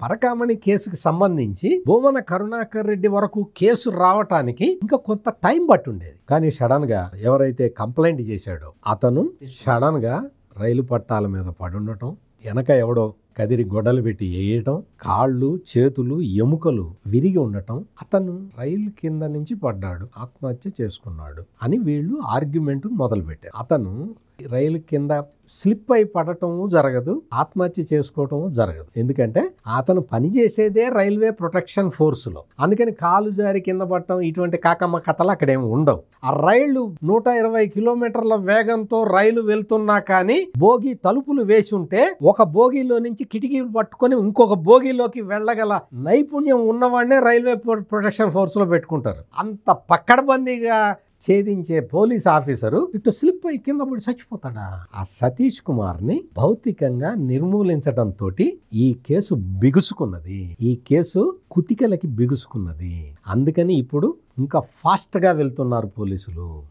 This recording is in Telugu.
పరకామణి కేసుకి సంబంధించి భూమన కరుణాకర్ రెడ్డి వరకు కేసు రావటానికి ఇంకా కొంత టైం పట్టుండేది. కానీ సడన్ గా ఎవరైతే కంప్లైంట్ చేశాడో అతను సడన్ గా రైలు పట్టాల మీద పడుండటం, వెనక ఎవడో కదిరి గొడ్డలు పెట్టి వేయటం, కాళ్ళు చేతులు ఎముకలు విరిగి ఉండటం, అతను రైలు కింద నుంచి పడ్డాడు, ఆత్మహత్య చేసుకున్నాడు అని వీళ్ళు ఆర్గ్యుమెంట్ మొదలు పెట్టారు. అతను రైలు కింద స్లిప్ అయి పడటం జరగదు, ఆత్మహత్య చేసుకోవటం జరగదు. ఎందుకంటే అతను పనిచేసేదే రైల్వే ప్రొటెక్షన్ ఫోర్స్ లో. అందుకని కాలు జారి కింద పడటం ఇటువంటి కాకమ్మ కథలు అక్కడేమి ఉండవు. ఆ రైళ్లు 120 కిలోమీటర్ల వేగంతో రైలు వెళ్తున్నా కానీ బోగి తలుపులు వేసి ఉంటే ఒక బోగిలో నుంచి కిటికీలు పట్టుకొని ఇంకొక బోగిలోకి వెళ్ళగల నైపుణ్యం ఉన్నవాడినే రైల్వే ప్రొటెక్షన్ ఫోర్స్ లో పెట్టుకుంటారు. అంత పక్కడబందీగా ఛేదించే పోలీస్ ఆఫీసరు ఇటు స్లిప్ అయి కింద పడి చచ్చిపోతాడా? ఆ సతీష్ కుమార్ ని భౌతికంగా నిర్మూలించడంతో ఈ కేసు బిగుసుకున్నది. ఈ కేసు కుతికలకి బిగుసుకున్నది. అందుకని ఇప్పుడు ఇంకా ఫాస్ట్ గా వెళ్తున్నారు పోలీసులు.